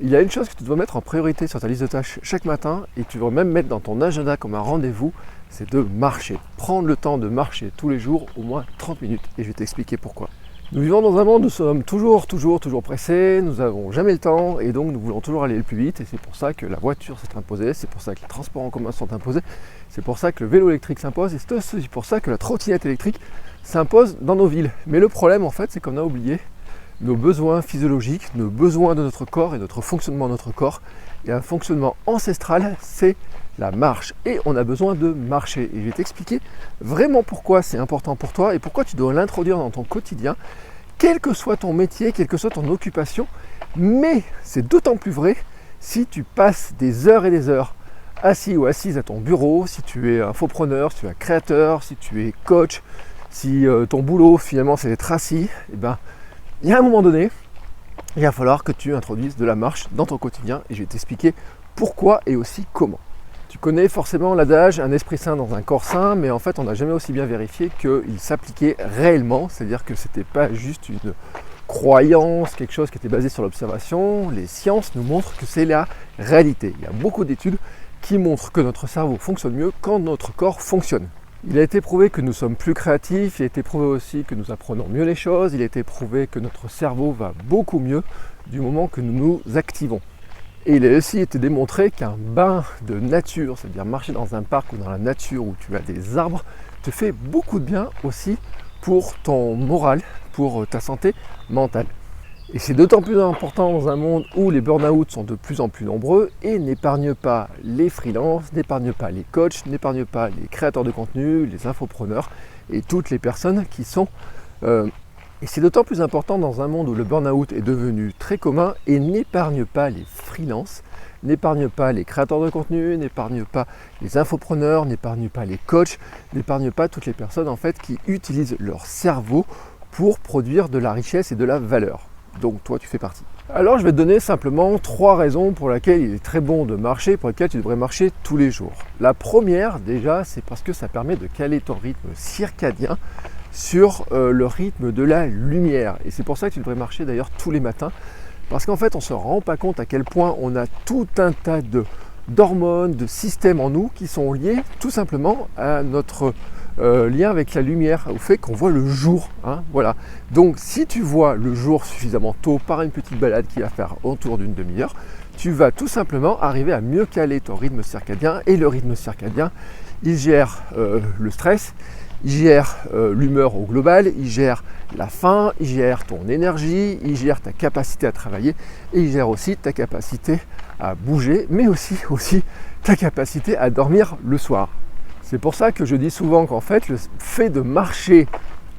Il y a une chose que tu dois mettre en priorité sur ta liste de tâches chaque matin et tu dois même mettre dans ton agenda comme un rendez-vous, c'est de marcher. Prendre le temps de marcher tous les jours, au moins 30 minutes et je vais t'expliquer pourquoi. Nous vivons dans un monde où nous sommes toujours pressés, nous n'avons jamais le temps et donc nous voulons toujours aller le plus vite et c'est pour ça que la voiture s'est imposée, c'est pour ça que les transports en commun sont imposés, c'est pour ça que le vélo électrique s'impose et c'est aussi pour ça que la trottinette électrique s'impose dans nos villes. Mais le problème en fait c'est qu'on a oublié nos besoins physiologiques, nos besoins de notre corps et notre fonctionnement de notre corps. Et un fonctionnement ancestral, c'est la marche. Et on a besoin de marcher. Et je vais t'expliquer vraiment pourquoi c'est important pour toi et pourquoi tu dois l'introduire dans ton quotidien, quel que soit ton métier, quelle que soit ton occupation. Mais c'est d'autant plus vrai si tu passes des heures et des heures assis ou assise à ton bureau, si tu es infopreneur, si tu es créateur, si tu es coach, si ton boulot finalement c'est d'être assis, et il y a un moment donné, il va falloir que tu introduises de la marche dans ton quotidien et je vais t'expliquer pourquoi et aussi comment. Tu connais forcément l'adage « un esprit sain dans un corps sain », mais en fait on n'a jamais aussi bien vérifié qu'il s'appliquait réellement, c'est-à-dire que ce n'était pas juste une croyance, quelque chose qui était basé sur l'observation. Les sciences nous montrent que c'est la réalité. Il y a beaucoup d'études qui montrent que notre cerveau fonctionne mieux quand notre corps fonctionne. Il a été prouvé que nous sommes plus créatifs, il a été prouvé aussi que nous apprenons mieux les choses, il a été prouvé que notre cerveau va beaucoup mieux du moment que nous nous activons. Et il a aussi été démontré qu'un bain de nature, c'est-à-dire marcher dans un parc ou dans la nature où tu as des arbres, te fait beaucoup de bien aussi pour ton moral, pour ta santé mentale. Et c'est d'autant plus important dans un monde où les burn-out sont de plus en plus nombreux et n'épargne pas les freelances, n'épargne pas les coachs, n'épargne pas les créateurs de contenu, les infopreneurs et toutes les personnes qui sont... Et c'est d'autant plus important dans un monde où le burn-out est devenu très commun et n'épargne pas les freelances, n'épargne pas les créateurs de contenu, n'épargne pas les infopreneurs, n'épargne pas les coachs, n'épargne pas toutes les personnes en fait qui utilisent leur cerveau pour produire de la richesse et de la valeur. Donc toi tu fais partie. Alors je vais te donner simplement 3 raisons pour lesquelles il est très bon de marcher, pour lesquelles tu devrais marcher tous les jours. La première déjà, c'est parce que ça permet de caler ton rythme circadien sur le rythme de la lumière. Et c'est pour ça que tu devrais marcher d'ailleurs tous les matins. Parce qu'en fait on ne se rend pas compte à quel point on a tout un tas d'hormones, de systèmes en nous qui sont liés tout simplement à notre lien avec la lumière, au fait qu'on voit le jour. Voilà. Donc si tu vois le jour suffisamment tôt par une petite balade qui va faire autour d'une demi-heure, tu vas tout simplement arriver à mieux caler ton rythme circadien. Et le rythme circadien, il gère le stress, il gère l'humeur au global, il gère la faim, il gère ton énergie, il gère ta capacité à travailler et il gère aussi ta capacité à bouger, mais aussi ta capacité à dormir le soir. C'est pour ça que je dis souvent qu'en fait, le fait de marcher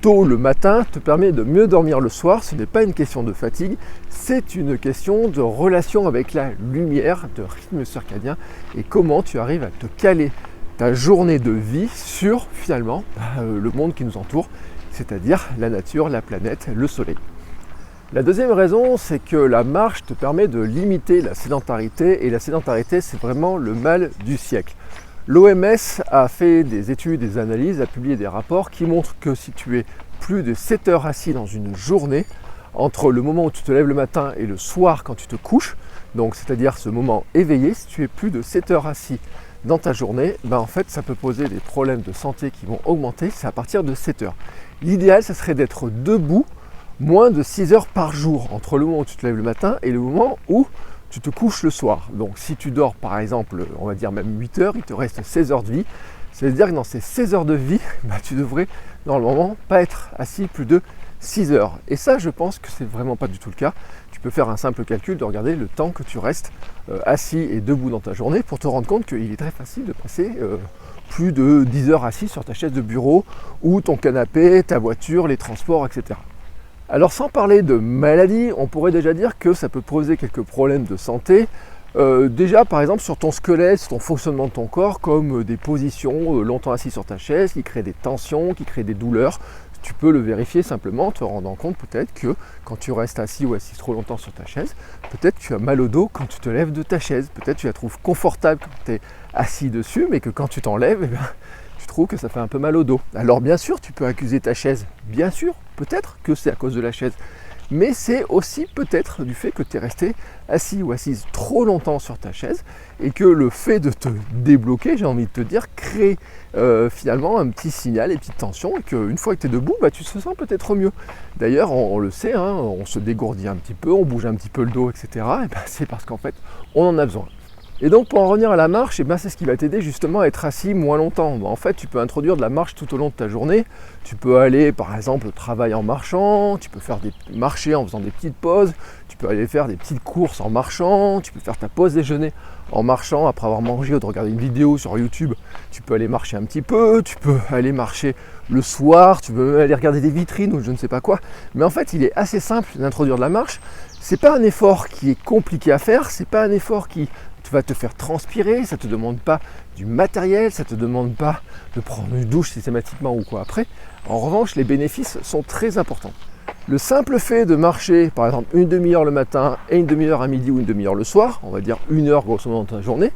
tôt le matin te permet de mieux dormir le soir. Ce n'est pas une question de fatigue, c'est une question de relation avec la lumière, de rythme circadien et comment tu arrives à te caler ta journée de vie sur finalement le monde qui nous entoure, c'est-à-dire la nature, la planète, le soleil. La deuxième raison, c'est que la marche te permet de limiter la sédentarité et la sédentarité, c'est vraiment le mal du siècle. L'OMS a fait des études, des analyses, a publié des rapports qui montrent que si tu es plus de 7 heures assis dans une journée, entre le moment où tu te lèves le matin et le soir quand tu te couches, donc c'est-à-dire ce moment éveillé, si tu es plus de 7 heures assis dans ta journée, en fait ça peut poser des problèmes de santé qui vont augmenter, c'est à partir de 7 heures. L'idéal, ça serait d'être debout moins de 6 heures par jour, entre le moment où tu te lèves le matin et le moment où tu te couches le soir. Donc si tu dors par exemple, on va dire même 8 heures, il te reste 16 heures de vie. C'est-à-dire que dans ces 16 heures de vie, tu devrais normalement pas être assis plus de 6 heures. Et ça, je pense que c'est vraiment pas du tout le cas. Tu peux faire un simple calcul de regarder le temps que tu restes assis et debout dans ta journée pour te rendre compte qu'il est très facile de passer plus de 10 heures assis sur ta chaise de bureau ou ton canapé, ta voiture, les transports, etc. Alors sans parler de maladie, on pourrait déjà dire que ça peut poser quelques problèmes de santé. Déjà par exemple sur ton squelette, sur ton fonctionnement de ton corps, comme des positions longtemps assis sur ta chaise qui créent des tensions, qui créent des douleurs. Tu peux le vérifier simplement en te rendant compte peut-être que quand tu restes assis ou assise trop longtemps sur ta chaise, peut-être tu as mal au dos quand tu te lèves de ta chaise. Peut-être tu la trouves confortable quand tu es assis dessus, mais que quand tu t'enlèves, tu trouves que ça fait un peu mal au dos. Alors bien sûr, tu peux accuser ta chaise. Bien sûr, peut-être que c'est à cause de la chaise. mais c'est aussi peut-être du fait que tu es resté assis ou assise trop longtemps sur ta chaise et que le fait de te débloquer, j'ai envie de te dire, crée finalement un petit signal, une petite tension, et qu'une fois que tu es debout, tu te sens peut-être mieux. D'ailleurs, on le sait, hein, on se dégourdit un petit peu, on bouge un petit peu le dos, etc. Et c'est parce qu'en fait, on en a besoin. Et donc pour en revenir à la marche, c'est ce qui va t'aider justement à être assis moins longtemps. En fait, tu peux introduire de la marche tout au long de ta journée. Tu peux aller par exemple au travail en marchant, tu peux faire des marcher en faisant des petites pauses, tu peux aller faire des petites courses en marchant, tu peux faire ta pause déjeuner en marchant après avoir mangé ou de regarder une vidéo sur YouTube. Tu peux aller marcher un petit peu, tu peux aller marcher le soir, tu peux aller regarder des vitrines ou je ne sais pas quoi. Mais en fait, il est assez simple d'introduire de la marche. C'est pas un effort qui est compliqué à faire, c'est pas un effort qui va te faire transpirer, ça ne te demande pas du matériel, ça ne te demande pas de prendre une douche systématiquement ou quoi après. En revanche, les bénéfices sont très importants. Le simple fait de marcher, par exemple, une demi-heure le matin et une demi-heure à midi ou une demi-heure le soir, on va dire 1 heure grosso modo dans ta journée,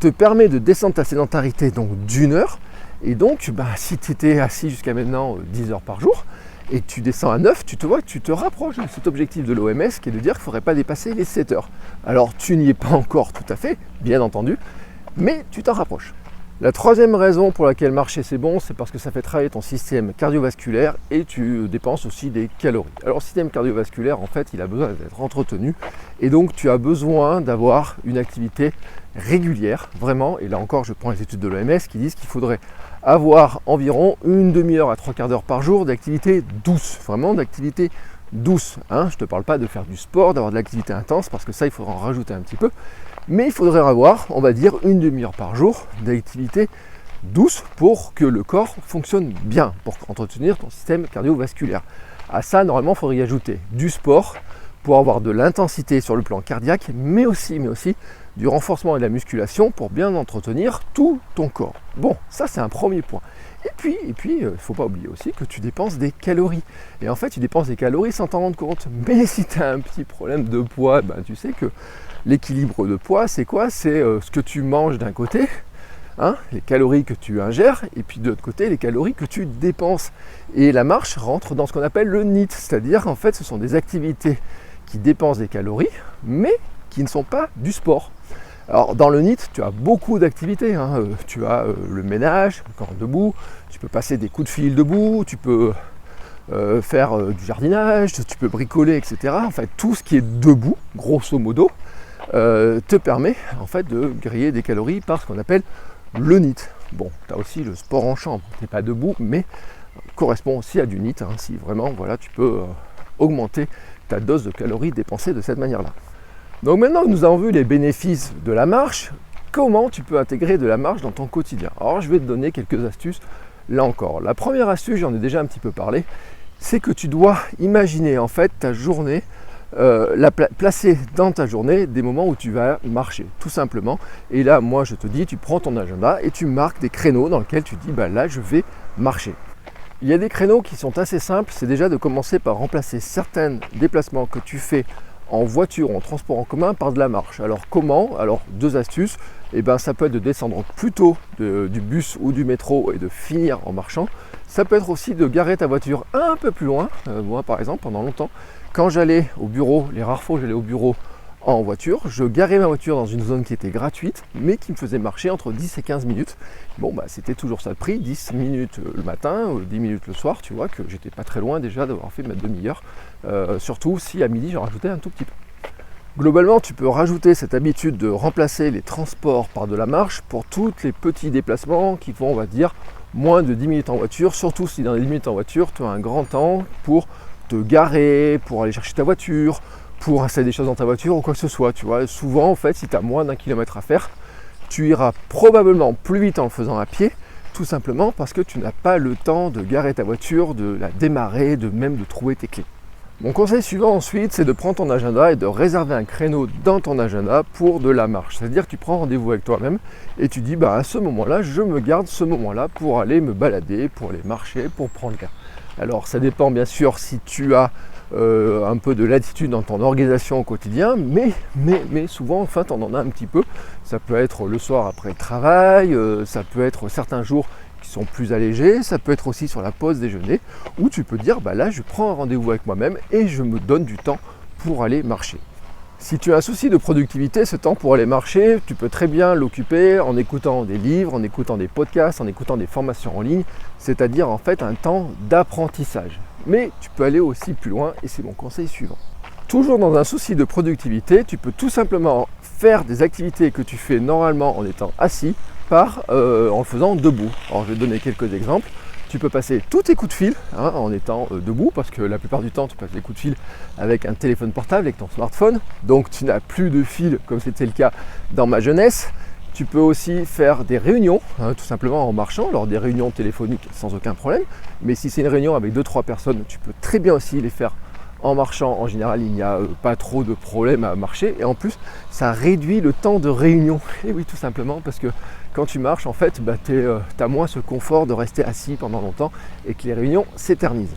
te permet de descendre ta sédentarité donc d'1 heure. Et donc, si tu étais assis jusqu'à maintenant 10 heures par jour, et tu descends à 9, tu te vois que tu te rapproches de cet objectif de l'OMS qui est de dire qu'il ne faudrait pas dépasser les 7 heures. Alors tu n'y es pas encore tout à fait, bien entendu, mais tu t'en rapproches. La troisième raison pour laquelle marcher c'est bon, c'est parce que ça fait travailler ton système cardiovasculaire et tu dépenses aussi des calories. Alors le système cardiovasculaire, en fait, il a besoin d'être entretenu et donc tu as besoin d'avoir une activité régulière, vraiment. Et là encore, je prends les études de l'OMS qui disent qu'il faudrait avoir environ une demi-heure à 3/4 d'heure par jour d'activité douce, vraiment d'activité douce. Je ne te parle pas de faire du sport, d'avoir de l'activité intense, parce que ça, il faudra en rajouter un petit peu. Mais il faudrait avoir, on va dire, une demi-heure par jour d'activité douce pour que le corps fonctionne bien, pour entretenir ton système cardiovasculaire. À ça, normalement, il faudrait y ajouter du sport pour avoir de l'intensité sur le plan cardiaque, mais aussi du renforcement et de la musculation pour bien entretenir tout ton corps. Bon, ça c'est un premier point. Et puis, il ne faut pas oublier aussi que tu dépenses des calories. Et en fait, tu dépenses des calories sans t'en rendre compte. Mais si tu as un petit problème de poids, tu sais que l'équilibre de poids, c'est quoi? C'est ce que tu manges d'un côté, les calories que tu ingères, et puis de l'autre côté, les calories que tu dépenses. Et la marche rentre dans ce qu'on appelle le NEAT, c'est-à-dire en fait, ce sont des activités qui dépensent des calories, mais qui ne sont pas du sport. Alors dans le NEAT, tu as beaucoup d'activités. Tu as le ménage, encore debout, tu peux passer des coups de fil debout, tu peux faire du jardinage, tu peux bricoler, etc. En fait, tout ce qui est debout, grosso modo, te permet en fait de griller des calories par ce qu'on appelle le NEAT. Bon, tu as aussi le sport en chambre, tu n'es pas debout, mais correspond aussi à du NEAT. Si vraiment, tu peux augmenter ta dose de calories dépensée de cette manière-là. Donc maintenant que nous avons vu les bénéfices de la marche, comment tu peux intégrer de la marche dans ton quotidien? Alors je vais te donner quelques astuces là encore. La première astuce, j'en ai déjà un petit peu parlé, c'est que tu dois imaginer en fait ta journée, placer dans ta journée des moments où tu vas marcher, tout simplement. Et là, moi je te dis, tu prends ton agenda et tu marques des créneaux dans lesquels tu dis, là je vais marcher. Il y a des créneaux qui sont assez simples, c'est déjà de commencer par remplacer certains déplacements que tu fais en voiture ou en transport en commun par de la marche. Alors comment? Alors 2 astuces, ça peut être de descendre plus tôt du bus ou du métro et de finir en marchant. Ça peut être aussi de garer ta voiture un peu plus loin. Moi par exemple, pendant longtemps, quand j'allais au bureau, les rares fois où j'allais au bureau en voiture, je garais ma voiture dans une zone qui était gratuite, mais qui me faisait marcher entre 10 et 15 minutes. C'était toujours ça le prix, 10 minutes le matin, 10 minutes le soir, tu vois que j'étais pas très loin déjà d'avoir fait ma demi-heure, surtout si à midi j'en rajoutais un tout petit peu. Globalement, tu peux rajouter cette habitude de remplacer les transports par de la marche pour tous les petits déplacements qui vont, on va dire, moins de 10 minutes en voiture, surtout si dans les 10 minutes en voiture, tu as un grand temps pour te garer, pour aller chercher ta voiture, pour installer des choses dans ta voiture ou quoi que ce soit. Tu vois, souvent en fait, si tu as moins d'1 kilomètre à faire, tu iras probablement plus vite en le faisant à pied, tout simplement parce que tu n'as pas le temps de garer ta voiture, de la démarrer, même de trouver tes clés. Mon conseil suivant ensuite, c'est de prendre ton agenda et de réserver un créneau dans ton agenda pour de la marche. C'est-à-dire que tu prends rendez-vous avec toi-même et tu dis, à ce moment-là, je me garde ce moment-là pour aller me balader, pour aller marcher, pour prendre l'air. Alors ça dépend bien sûr si tu as un peu de latitude dans ton organisation au quotidien, mais souvent, enfin, tu en as un petit peu. Ça peut être le soir après le travail, ça peut être certains jours qui qui sont plus allégés, ça peut être aussi sur la pause déjeuner, où tu peux dire, là je prends un rendez-vous avec moi-même et je me donne du temps pour aller marcher. Si tu as un souci de productivité, ce temps pour aller marcher, tu peux très bien l'occuper en écoutant des livres, en écoutant des podcasts, en écoutant des formations en ligne, c'est-à-dire en fait un temps d'apprentissage. Mais tu peux aller aussi plus loin et c'est mon conseil suivant. Toujours dans un souci de productivité, tu peux tout simplement faire des activités que tu fais normalement en étant assis en le faisant debout. Alors je vais te donner quelques exemples. Tu peux passer tous tes coups de fil en étant debout, parce que la plupart du temps tu passes les coups de fil avec un téléphone portable, avec ton smartphone, donc tu n'as plus de fil comme c'était le cas dans ma jeunesse. Tu peux aussi faire des réunions, tout simplement en marchant, lors des réunions téléphoniques sans aucun problème, mais si c'est une réunion avec 2-3 personnes, tu peux très bien aussi les faire en marchant. En général, il n'y a pas trop de problème à marcher, et en plus ça réduit le temps de réunion. Et oui, tout simplement parce que quand tu marches, en fait, tu as moins ce confort de rester assis pendant longtemps et que les réunions s'éternisent.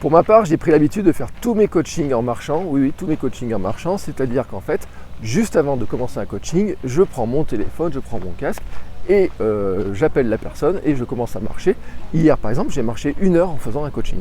Pour ma part, j'ai pris l'habitude de faire tous mes coachings en marchant, oui, tous mes coachings en marchant, c'est-à-dire qu'en fait, juste avant de commencer un coaching, je prends mon téléphone, je prends mon casque et j'appelle la personne et je commence à marcher. Hier, par exemple, j'ai marché 1 heure en faisant un coaching.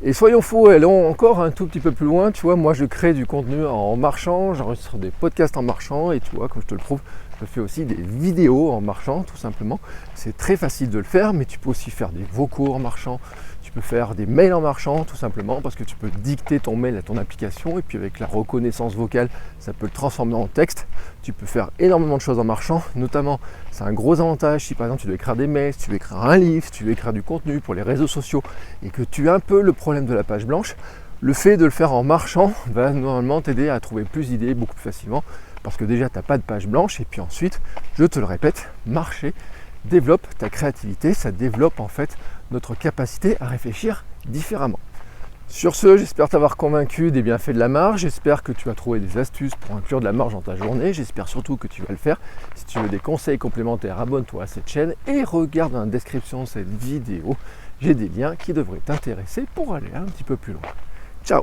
Et soyons fous, allons encore un tout petit peu plus loin, tu vois, moi je crée du contenu en marchant, j'enregistre des podcasts en marchant et tu vois, comme je te le prouve, je fais aussi des vidéos en marchant tout simplement. C'est très facile de le faire, mais tu peux aussi faire des vocaux en marchant, tu peux faire des mails en marchant tout simplement parce que tu peux dicter ton mail à ton application et puis avec la reconnaissance vocale, ça peut le transformer en texte. Tu peux faire énormément de choses en marchant, notamment c'est un gros avantage si par exemple tu dois écrire des mails, si tu veux écrire un livre, si tu veux écrire du contenu pour les réseaux sociaux et que tu as un peu le problème de la page blanche, le fait de le faire en marchant va normalement t'aider à trouver plus d'idées beaucoup plus facilement parce que déjà tu n'as pas de page blanche et puis ensuite, je te le répète, marcher développe ta créativité, ça développe en fait notre capacité à réfléchir différemment. Sur ce, j'espère t'avoir convaincu des bienfaits de la marche, j'espère que tu as trouvé des astuces pour inclure de la marche dans ta journée, j'espère surtout que tu vas le faire. Si tu veux des conseils complémentaires, abonne-toi à cette chaîne et regarde dans la description de cette vidéo, j'ai des liens qui devraient t'intéresser pour aller un petit peu plus loin. Ciao!